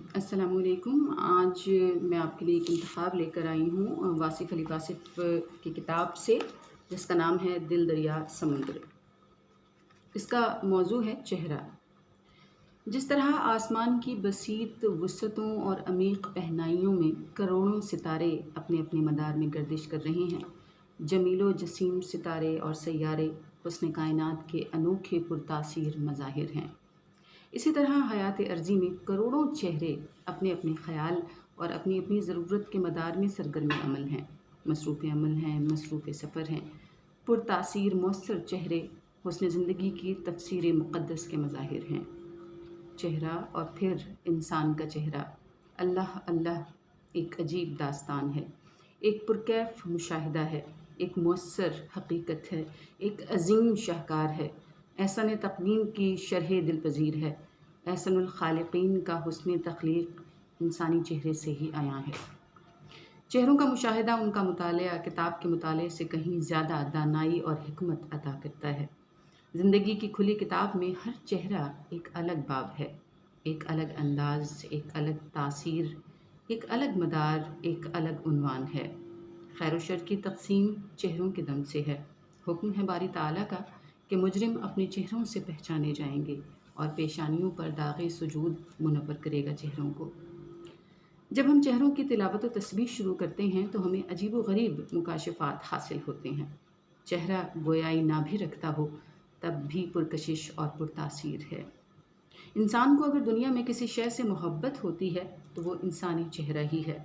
अस्सलाम वालेकुम। आज मैं आपके लिए एक इंतखाब लेकर आई हूँ वासिफ़ अली वासिफ़ की किताब से, जिसका नाम है दिल दरिया समुंदर। इसका मौज़ू है चेहरा। जिस तरह आसमान की बसीत वुसअतों और अमीक़ पहनाइयों में करोड़ों सितारे अपने अपने मदार में गर्दिश कर रहे हैं, जमीलो जसीम सितारे और सैयारे हुस्न कायनात के अनोखे पुरतासीर मज़ाहिर हैं। इसी तरह हयात अर्ज़ी में करोड़ों चेहरे अपने अपने ख़याल और अपनी अपनी ज़रूरत के मदार में सरगर्म अमल हैं, मसरूफ़ अमल हैं, मसरूफ़ सफ़र हैं। पुरतासीर मौसर चेहरे हुस्न ज़िंदगी की तफ़सीर मुक़द्दस के मज़ाहिर हैं। चेहरा और फिर इंसान का चेहरा, अल्लाह अल्लाह, एक अजीब दास्तान है, एक पुरकैफ मुशाहिदा है, एक मौसर हकीकत है, एक अजीम शाहकार है। एहसन तक़वीम की शरह दिलपज़ीर है। एहसनुल ख़ालिक़ीन का हुस्न तख़लीक़ इंसानी चेहरे से ही आया है। चेहरों का मुशाहिदा, उनका मुतालिया किताब के मुताले से कहीं ज़्यादा दानाई और हिकमत अता करता है। ज़िंदगी की खुली किताब में हर चेहरा एक अलग बाब है, एक अलग अंदाज़, एक अलग तासीर, एक अलग मदार, एक अलग उन्वान है। खैर व शर की तक़सीम चेहरों के दम से है। हुक्म है बारी ताला का कि मुजरिम अपने चेहरों से पहचाने जाएंगे और पेशानियों पर दाग़े सुजूद मुनव्वर करेगा चेहरों को। जब हम चेहरों की तिलावत व तस्बीह शुरू करते हैं तो हमें अजीब व गरीब मुकाशफ़ात हासिल होते हैं। चेहरा गोयाई ना भी रखता हो तब भी पुरकशिश और पुरतासीर है। इंसान को अगर दुनिया में किसी शय से मोहब्बत होती है तो वो इंसानी चेहरा ही है।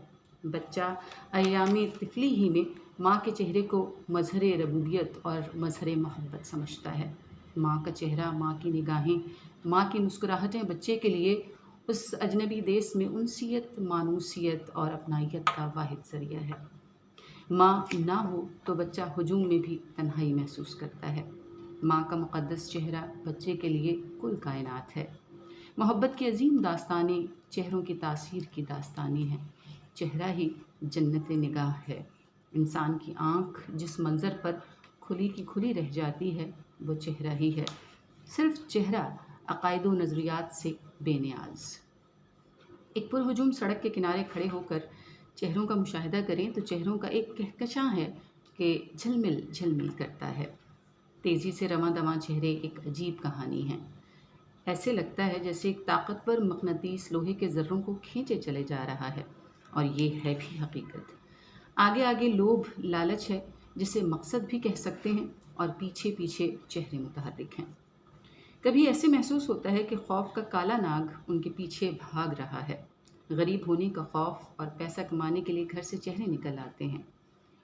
बच्चा अय्याम तिफली ही में माँ के चेहरे को मज़हर रबूबियत और मज़हर मोहब्बत समझता है। माँ का चेहरा, माँ की निगाहें, माँ की मुस्कुराहटें बच्चे के लिए उस अजनबी देश में उनसियत, मानूसियत और अपनाइयत का वाहिद ज़रिया है। माँ ना हो तो बच्चा हुजूम में भी तन्हाई महसूस करता है। माँ का मुक़द्दस चेहरा बच्चे के लिए कुल कायनात है। मोहब्बत की अजीम दास्तानें चेहरों की तासीर की दास्तानें हैं। चेहरा ही जन्नत निगाह है। इंसान की आँख जिस मंज़र पर खुली की खुली रह जाती है वो चेहरा ही है। सिर्फ़ चेहरा अक़ाइद व नज़रियात से बेनियाज़। एक पुरहुजूम सड़क के किनारे खड़े होकर चेहरों का मुशाहिदा करें तो चेहरों का एक कहकशां है कि झिलमिल झिलमिल करता है। तेज़ी से रवां दवां चेहरे एक अजीब कहानी है। ऐसे लगता है जैसे एक ताकतवर मक़नातीस लोहे के ज़र्रों को खींचे चले जा रहा है, और ये है भी हकीकत। आगे आगे लोभ, लालच है जिसे मकसद भी कह सकते हैं, और पीछे पीछे चेहरे मुतहर्रिक हैं। कभी ऐसे महसूस होता है कि खौफ का काला नाग उनके पीछे भाग रहा है। गरीब होने का खौफ और पैसा कमाने के लिए घर से चेहरे निकल आते हैं।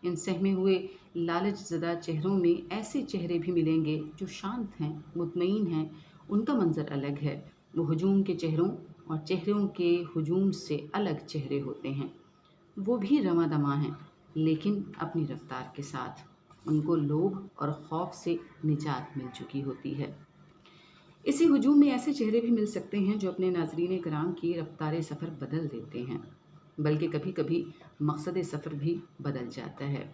इन सहमे हुए लालच ज़दा चेहरों में ऐसे चेहरे भी मिलेंगे जो शांत हैं, मुतमईन हैं। उनका मंज़र अलग है। वो हुजूम के चेहरों और चेहरों के हुजूम से अलग चेहरे होते हैं। वो भी रवां दवां हैं, लेकिन अपनी रफ्तार के साथ। उनको लोभ और खौफ से निजात मिल चुकी होती है। इसी हुजूम में ऐसे चेहरे भी मिल सकते हैं जो अपने नाज़रीन कराम की रफ्तार सफ़र बदल देते हैं, बल्कि कभी कभी मकसद सफ़र भी बदल जाता है।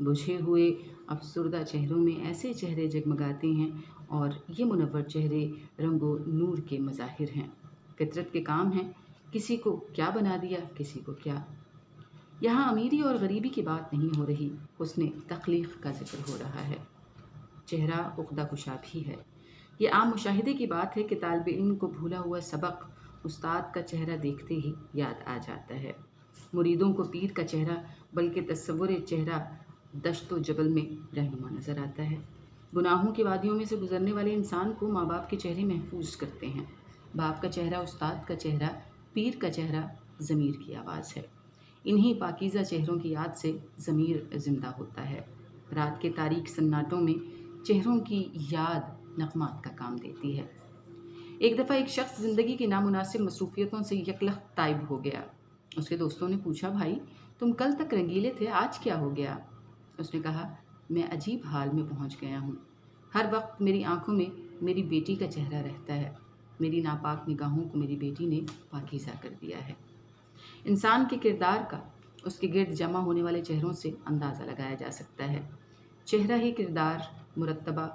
बुझे हुए अफसरदा चेहरों में ऐसे चेहरे जगमगाते हैं, और ये मुनव्वर चेहरे रंगो नूर के मज़ाहिर हैं। फितरत के काम हैं, किसी को क्या बना दिया, किसी को क्या। यहाँ अमीरी और गरीबी की बात नहीं हो रही, हुस्न तख्लीक़ का जिक्र हो रहा है। चेहरा उक़्दा कुशा भी है। ये आम मुशाहिदे की बात है कि तालिब इल्म को भूला हुआ सबक उस्ताद का चेहरा देखते ही याद आ जाता है। मुरीदों को पीर का चेहरा, बल्कि तस्वुर चेहरा दश्त व जबल में रहनुमा नज़र आता है। गुनाहों की वादियों में से गुज़रने वाले इंसान को माँ बाप के चेहरे महफूज करते हैं। बाप का चेहरा, उस्ताद का चेहरा, पीर का चेहरा ज़मीर की आवाज़ है। इन्हीं पाकीज़ा चेहरों की याद से ज़मीर ज़िंदा होता है। रात के तारीक सन्नाटों में चेहरों की याद नग़मात का काम देती है। एक दफ़ा एक शख्स ज़िंदगी की नामुनासिब मसरूफ़ियतों से यकलख्त ताइब हो गया। उसके दोस्तों ने पूछा, भाई तुम कल तक रंगीले थे, आज क्या हो गया? उसने कहा, मैं अजीब हाल में पहुंच गया हूँ। हर वक्त मेरी आंखों में मेरी बेटी का चेहरा रहता है। मेरी नापाक निगाहों को मेरी बेटी ने पाकीज़ा कर दिया है। इंसान के किरदार का उसके गिर्द जमा होने वाले चेहरों से अंदाज़ा लगाया जा सकता है। चेहरा ही किरदार, मुरतबा,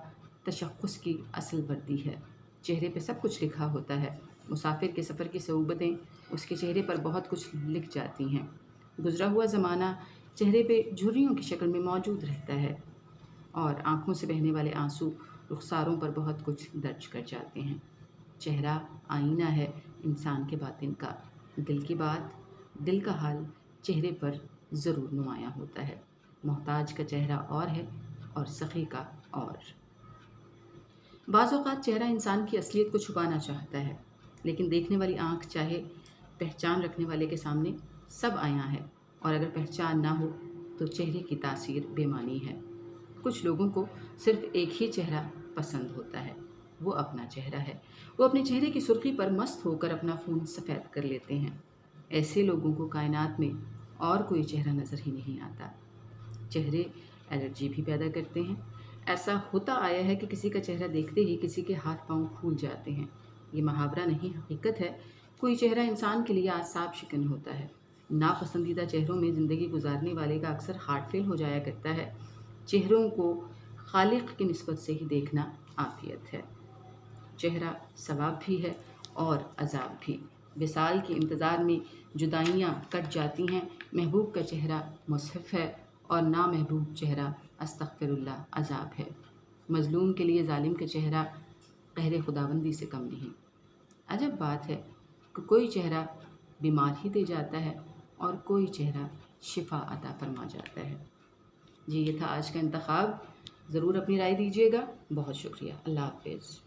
तशख़्ख़ुस की असल वर्दी है। चेहरे पे सब कुछ लिखा होता है। مسافر کے سفر کی صعوبتیں اس کے چہرے پر بہت کچھ لکھ جاتی ہیں۔ گزرا ہوا زمانہ چہرے پہ جھریوں کی شکل میں موجود رہتا ہے اور آنکھوں سے بہنے والے آنسو رخساروں پر بہت کچھ درج کر جاتے ہیں۔ چہرہ آئینہ ہے انسان کے باطن کا، دل کی بات، دل کا حال چہرے پر ضرور نمایاں ہوتا ہے۔ محتاج کا چہرہ اور ہے اور سخی کا اور۔ بعض اوقات چہرہ انسان کی اصلیت کو چھپانا چاہتا ہے، لیکن دیکھنے والی آنکھ چاہے پہچان رکھنے والے کے سامنے سب عیاں ہے، اور اگر پہچان نہ ہو تو چہرے کی تاثیر بے معنی ہے۔ کچھ لوگوں کو صرف ایک ہی چہرہ پسند ہوتا ہے، وہ اپنا چہرہ ہے۔ وہ اپنے چہرے کی سرخی پر مست ہو کر اپنا خون سفید کر لیتے ہیں۔ ایسے لوگوں کو کائنات میں اور کوئی چہرہ نظر ہی نہیں آتا۔ چہرے الرجی بھی پیدا کرتے ہیں۔ ایسا ہوتا آیا ہے کہ کسی کا چہرہ دیکھتے ہی کسی کے ہاتھ پاؤں پھول جاتے ہیں۔ یہ محاورہ نہیں، حقیقت ہے۔ کوئی چہرہ انسان کے لیے اعصاب شکن ہوتا ہے۔ ناپسندیدہ چہروں میں زندگی گزارنے والے کا اکثر ہارٹ فیل ہو جایا کرتا ہے۔ چہروں کو خالق کی نسبت سے ہی دیکھنا عافیت ہے۔ چہرہ ثواب بھی ہے اور عذاب بھی۔ وصال کے انتظار میں جدائیاں کٹ جاتی ہیں۔ محبوب کا چہرہ مصحف ہے اور نامحبوب چہرہ استغفر اللہ عذاب ہے۔ مظلوم کے لیے ظالم کا چہرہ قہر خداوندی سے کم نہیں۔ عجب بات ہے کہ کوئی چہرہ بیمار ہی دے جاتا ہے اور کوئی چہرہ شفا عطا فرما جاتا ہے۔ جی، یہ تھا آج کا انتخاب۔ ضرور اپنی رائے دیجیے گا۔ بہت شکریہ۔ اللہ حافظ۔